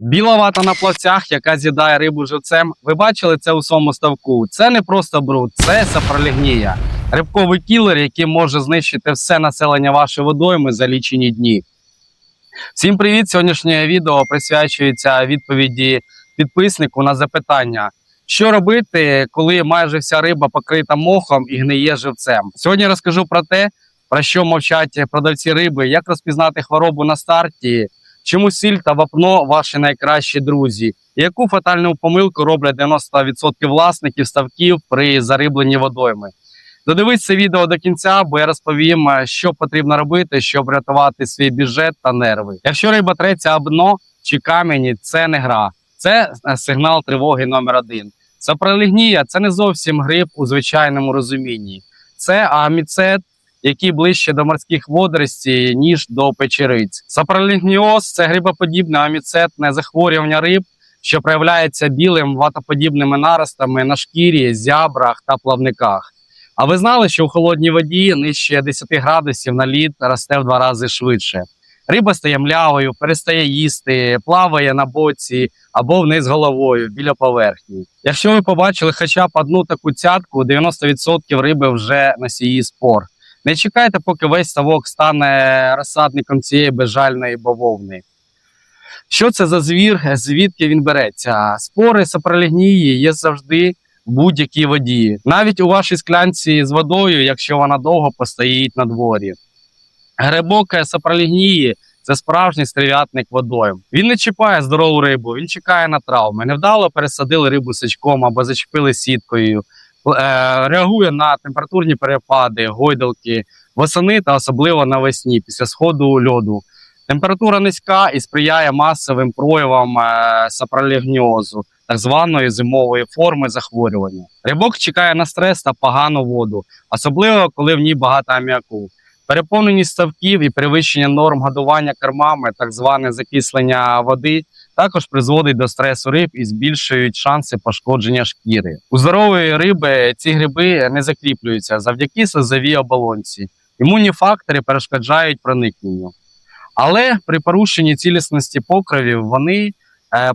Біла вата на плавцях, яка з'їдає рибу живцем. Ви бачили це у своєму ставку? Це не просто бруд, це сапролігнія. Рибковий кілер, який може знищити все населення вашої водойми за лічені дні. Всім привіт! Сьогоднішнє відео присвячується відповіді підписнику на запитання, що робити, коли майже вся риба покрита мохом і гниє живцем. Сьогодні розкажу про те, про що мовчать продавці риби, як розпізнати хворобу на старті, чому сіль та вапно ваші найкращі друзі, і яку фатальну помилку роблять 90% власників ставків при зарибленні водойми. Додивись це відео до кінця, бо я розповім, що потрібно робити, щоб врятувати свій бюджет та нерви. Якщо риба треться об дно чи камені, це не гра. Це сигнал тривоги номер 1. Сапролігнія – це не зовсім гриб у звичайному розумінні. Це аміцет, який ближче до морських водоростей, ніж до печериць. Сапролігніоз – це грибоподібне аміцетне захворювання риб, що проявляється білим ватоподібними наростами на шкірі, зябрах та плавниках. А ви знали, що у холодній воді нижче 10 градусів наліт росте в 2 рази швидше? Риба стає млявою, перестає їсти, плаває на боці або вниз головою, біля поверхні. Якщо ви побачили хоча б одну таку цятку, 90% риби вже носії спор. Не чекайте, поки весь ставок стане розсадником цієї безжальної бавовни. Що це за звір, звідки він береться? Спори сапролігнії є завжди в будь-якій воді. Навіть у вашій склянці з водою, якщо вона довго постоїть на дворі. Грибок сапролігнії – це справжній стерв'ятник водойм. Він не чіпає здорову рибу, він чекає на травми. Невдало пересадили рибу сачком або зачепили сіткою. Реагує на температурні перепади, гойдалки, восени та особливо навесні, після сходу льоду. Температура низька і сприяє масовим проявам сапролігніозу, так званої зимової форми захворювання. Рибок чекає на стрес та погану воду, особливо коли в ній багато аміаку. Переповненість ставків і перевищення норм годування кормами, так зване закислення води, також призводить до стресу риб і збільшують шанси пошкодження шкіри. У здорової риби ці гриби не закріплюються завдяки слизовій оболонці. Імунні фактори перешкоджають проникненню. Але при порушенні цілісності покривів вони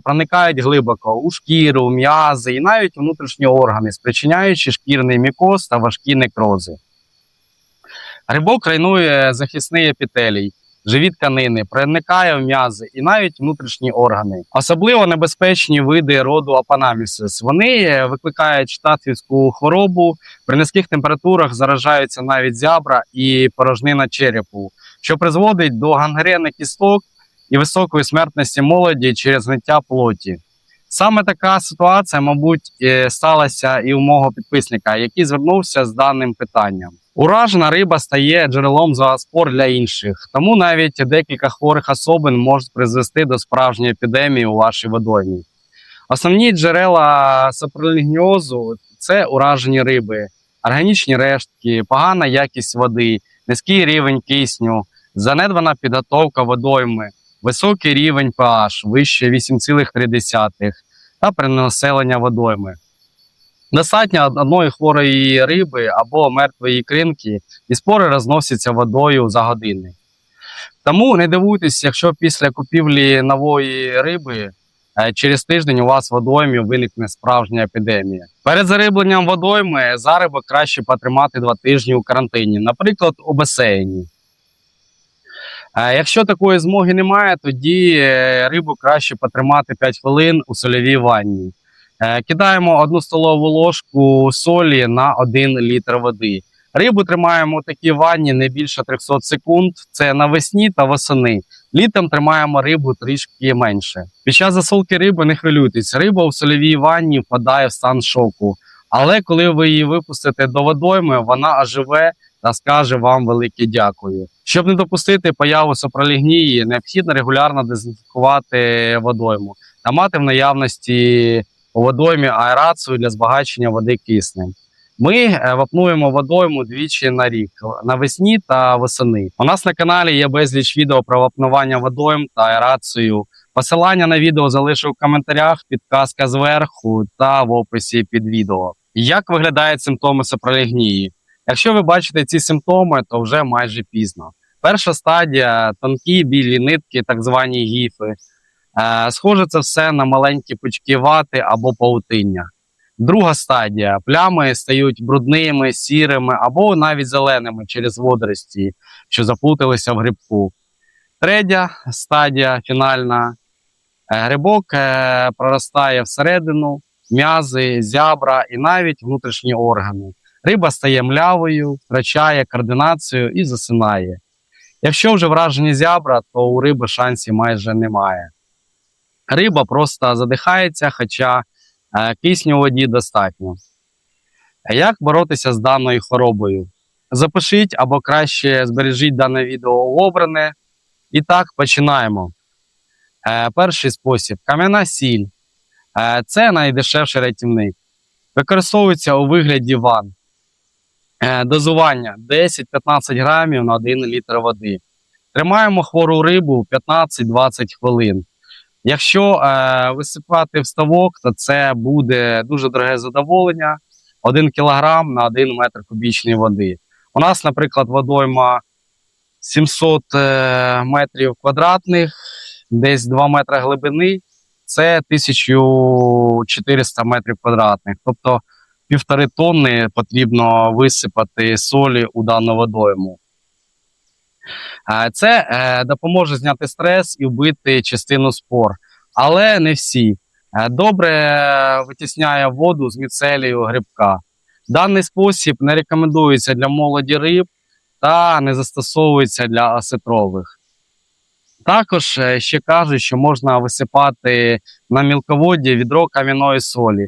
проникають глибоко у шкіру, м'язи і навіть внутрішні органи, спричиняючи шкірний мікоз та важкі некрози. Грибок руйнує захисний епітелій, живі тканини, проникає в м'язи і навіть внутрішні органи. Особливо небезпечні види роду Апанамісис. Вони викликають штатівську хворобу, при низьких температурах заражаються навіть зябра і порожнина черепу, що призводить до гангрени кісток і високої смертності молоді через зниття плоті. Саме така ситуація, мабуть, сталася і у мого підписника, який звернувся з даним питанням. Уражена риба стає джерелом зооспор для інших, тому навіть декілька хворих особин можуть призвести до справжньої епідемії у вашій водоймі. Основні джерела сапролігніозу – це уражені риби, органічні рештки, погана якість води, низький рівень кисню, занедбана підготовка водойми, високий рівень pH, вище 8,3 та перенаселення водойми. Достатньо одної хворої риби або мертвої ікринки, і спори розносяться водою за години. Тому не дивуйтесь, якщо після купівлі нової риби через тиждень у вас в водоймі виникне справжня епідемія. Перед зарибленням водойми зарибок краще потримати 2 тижні у карантині, наприклад, у басейні. Якщо такої змоги немає, тоді рибу краще потримати 5 хвилин у сольовій ванні. Кидаємо 1 столову ложку солі на 1 літр води. Рибу тримаємо у такій ванні не більше 300 секунд, це навесні та восени. Літом тримаємо рибу трішки менше. Під час засолки риби не хвилюйтесь, риба у сольовій ванні впадає в стан шоку. Але коли ви її випустите до водойми, вона оживе та скаже вам велике дякую. Щоб не допустити появу сапролігнії, необхідно регулярно дезінфікувати водойму та мати в наявності у водоймі аерацію для збагачення води киснем. Ми вапнуємо водойму двічі на рік, навесні та восени. У нас на каналі є безліч відео про вапнування водойм та аерацію. Посилання на відео залишу в коментарях, підказка зверху та в описі під відео. Як виглядають симптоми сапролігнії? Якщо ви бачите ці симптоми, то вже майже пізно. Перша стадія – тонкі білі нитки, так звані гіфи. Схоже це все на маленькі пучки вати або павутиння. Друга стадія. Плями стають брудними, сірими або навіть зеленими через водорості, що заплуталися в грибку. Третя стадія, фінальна. Грибок проростає всередину, м'язи, зябра і навіть внутрішні органи. Риба стає млявою, втрачає координацію і засинає. Якщо вже вражені зябра, то у риби шансів майже немає. Риба просто задихається, хоча кисню у воді достатньо. Як боротися з даною хворобою? Запишіть або краще збережіть дане відео обране. І так, починаємо. Перший спосіб – кам'яна сіль. Це найдешевший рятівник. Використовується у вигляді ванн. Дозування 10-15 грамів на 1 літр води. Тримаємо хвору рибу 15-20 хвилин. Якщо висипати в ставок, то це буде дуже дороге задоволення. 1 кілограм на 1 метр кубічної води. У нас, наприклад, водойма 700 метрів квадратних, десь 2 метри глибини, це 1400 метрів квадратних. Тобто 1,5 тонни потрібно висипати солі у дану водойму. Це допоможе зняти стрес і вбити частину спор, але не всі. Добре витісняє воду з міцелію грибка. Даний спосіб не рекомендується для молоді риб та не застосовується для осетрових. Також ще кажуть, що можна висипати на мілководді відро кам'яної солі.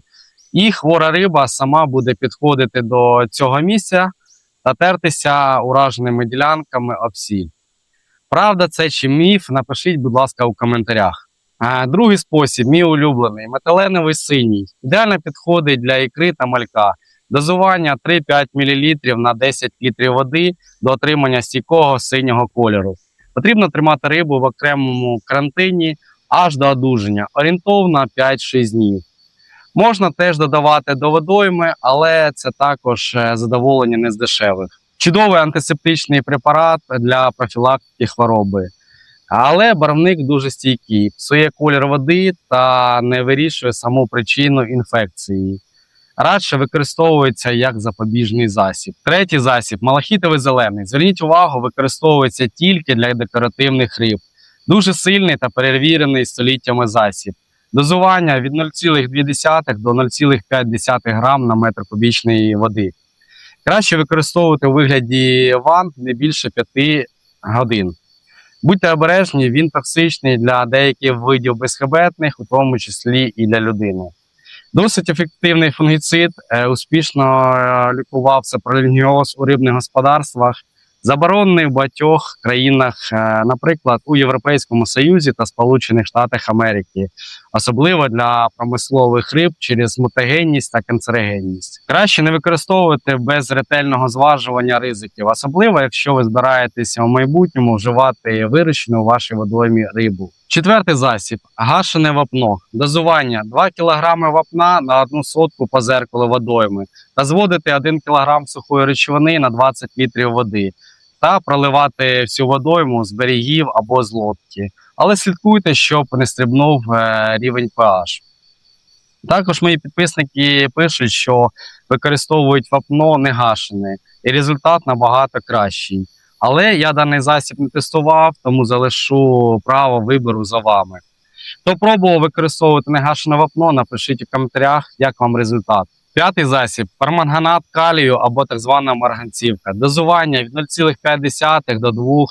І хвора риба сама буде підходити до цього місця та тертися ураженими ділянками об сіль. Правда це чи міф? Напишіть, будь ласка, у коментарях. Другий спосіб, мій улюблений, метиленовий синій. Ідеально підходить для ікри та малька. Дозування 3-5 мл на 10 літрів води до отримання стійкого синього кольору. Потрібно тримати рибу в окремому карантині аж до одужання, орієнтовно 5-6 днів. Можна теж додавати до водойми, але це також задоволення не з дешевих. Чудовий антисептичний препарат для профілактики хвороби. Але барвник дуже стійкий, псує колір води та не вирішує саму причину інфекції. Радше використовується як запобіжний засіб. Третій засіб – малахітовий зелений. Зверніть увагу, використовується тільки для декоративних риб. Дуже сильний та перевірений століттями засіб. Дозування від 0,2 до 0,5 грам на метр кубічної води. Краще використовувати у вигляді ванн не більше 5 годин. Будьте обережні, він токсичний для деяких видів безхребетних, у тому числі і для людини. Досить ефективний фунгіцид, успішно лікував сапролігніоз у рибних господарствах, заборонений в багатьох країнах, наприклад, у Європейському Союзі та Сполучених Штатах Америки, особливо для промислових риб через мутагенність та канцерогенність. Краще не використовувати без ретельного зважування ризиків, особливо якщо ви збираєтеся у майбутньому вживати вирощену у вашій водоймі рибу. Четвертий засіб – гашене вапно. Дозування 2 кг вапна на 1 сотку по зеркалу водойми та зводити 1 кг сухої речовини на 20 літрів води та проливати всю водойму з берегів або з лодки. Але слідкуйте, щоб не стрибнув рівень pH. Також мої підписники пишуть, що використовують вапно не гашене і результат набагато кращий. Але я даний засіб не тестував, тому залишу право вибору за вами. Хто пробував використовувати негашене вапно, напишіть у коментарях, як вам результат. П'ятий засіб – перманганат калію або так звана марганцівка. Дозування від 0,5 до 2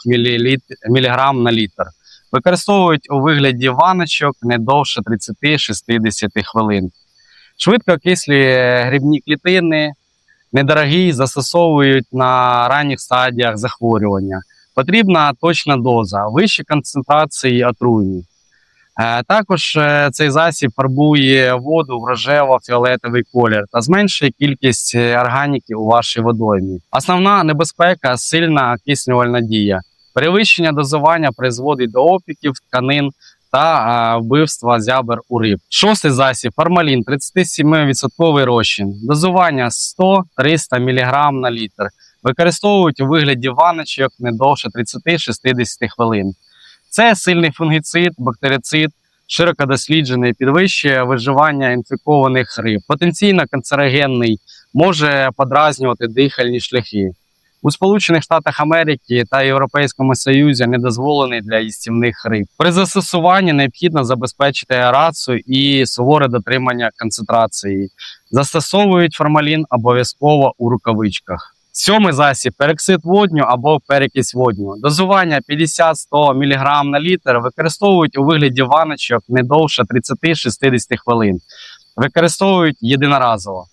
мг на літр. Використовують у вигляді ванночок не довше 30-60 хвилин. Швидко окислює грибні клітини. Недорогий, застосовують на ранніх стадіях захворювання. Потрібна точна доза, вищі концентрації отруйні. Також цей засіб фарбує воду в рожево-фіолетовий колір та зменшує кількість органіки у вашій водоймі. Основна небезпека – сильна окислювальна дія. Перевищення дозування призводить до опіків тканин та вбивства зябр у риб. Шостий засіб – формалін, 37% розчин. Дозування 100-300 мг на літр. Використовують у вигляді ванночок не довше 30-60 хвилин. Це сильний фунгіцид, бактерицид, широко досліджений, підвищує виживання інфікованих риб, потенційно канцерогенний, може подразнювати дихальні шляхи. У Сполучених Штатах Америки та Європейському Союзі не дозволений для їстівних риб. При застосуванні необхідно забезпечити аерацію і суворе дотримання концентрації. Застосовують формалін обов'язково у рукавичках. Сьомий засіб – пероксид водню або перекись водню. Дозування 50-100 мг на літр використовують у вигляді ваночок не довше 30-60 хвилин. Використовують єдиноразово.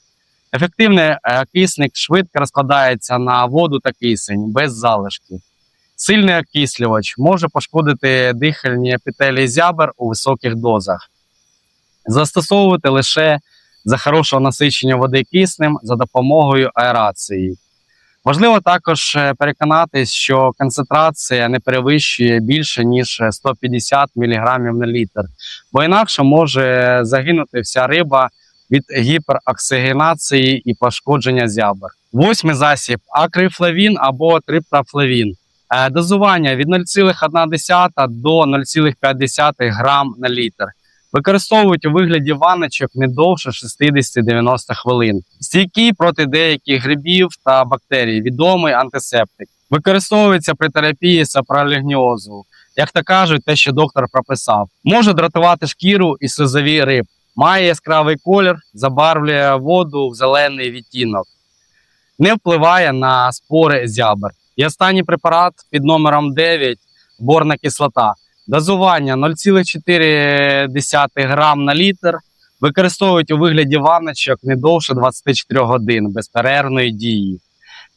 Ефективний окисник швидко розкладається на воду та кисень без залишків. Сильний окислювач може пошкодити дихальні епітелії зябр у високих дозах. Застосовувати лише за хорошого насичення води киснем за допомогою аерації. Важливо також переконатись, що концентрація не перевищує більше, ніж 150 мг на літр, бо інакше може загинути вся риба від гіпероксигенації і пошкодження зябр. Восьмий засіб – акрифлавін або триптафлавін. Дозування від 0,1 до 0,5 грам на літр. Використовують у вигляді ваночок не довше 60-90 хвилин. Стійкий проти деяких грибів та бактерій, відомий антисептик. Використовується при терапії сапролігніозу. Як то кажуть, те, що доктор прописав. Може дратувати шкіру і слизові риб. Має яскравий колір, забарвлює воду в зелений відтінок. Не впливає на спори зябр. І останній препарат під номером 9 – борна кислота. Дозування 0,4 грам на літр. Використовують у вигляді ваночок не довше 24 годин безперервної дії.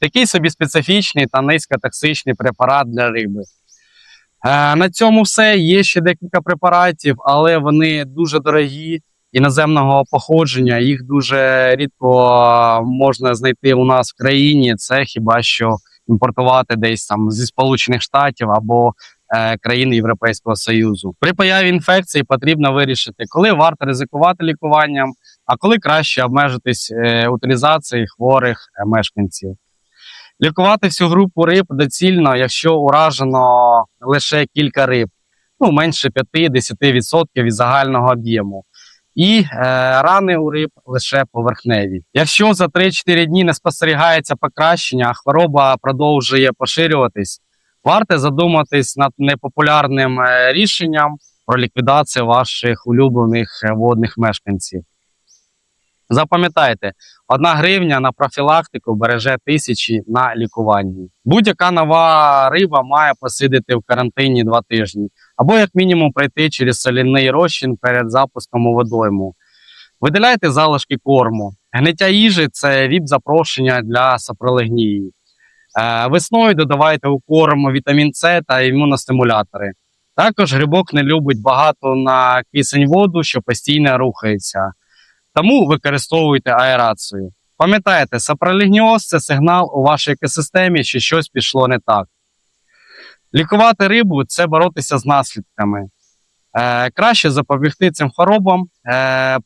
Такий собі специфічний та низькотоксичний препарат для риби. На цьому все. Є ще декілька препаратів, але вони дуже дорогі, іноземного походження. Їх дуже рідко можна знайти у нас в країні. Це хіба що імпортувати десь там зі Сполучених Штатів або країн Європейського Союзу. При появі інфекції потрібно вирішити, коли варто ризикувати лікуванням, а коли краще обмежитись утилізацією хворих мешканців. Лікувати всю групу риб доцільно, якщо уражено лише кілька риб, менше 5-10% від загального об'єму. І рани у риб лише поверхневі. Якщо за 3-4 дні не спостерігається покращення, а хвороба продовжує поширюватись, варто задуматись над непопулярним рішенням про ліквідацію ваших улюблених водних мешканців. Запам'ятайте, 1 гривня на профілактику береже 1000 на лікуванні. Будь-яка нова риба має посидіти в карантині 2 тижні, або як мінімум пройти через соляний розчин перед запуском у водойму. Видаляйте залишки корму. Гниття їжі – це ВІП-запрошення для сапролигнії. Весною додавайте у корм вітамін С та імуностимулятори. Також грибок не любить багато на кисень воду, що постійно рухається. Тому використовуйте аерацію. Пам'ятайте, сапролігніоз – це сигнал у вашій екосистемі, що щось пішло не так. Лікувати рибу – це боротися з наслідками. Краще запобігти цим хворобам,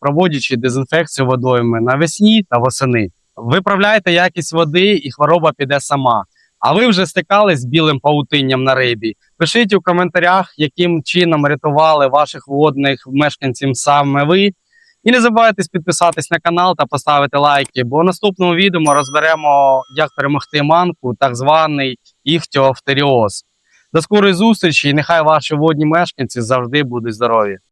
проводячи дезінфекцію водойми навесні та восени. Виправляйте якість води і хвороба піде сама. А ви вже стикались з білим павутинням на рибі? Пишіть у коментарях, яким чином рятували ваших водних мешканців саме ви. І не забувайте підписатись на канал та поставити лайки, бо в наступному відео ми розберемо, як перемогти манку, так званий іхтіофторіоз. До скорої зустрічі і нехай ваші водні мешканці завжди будуть здорові!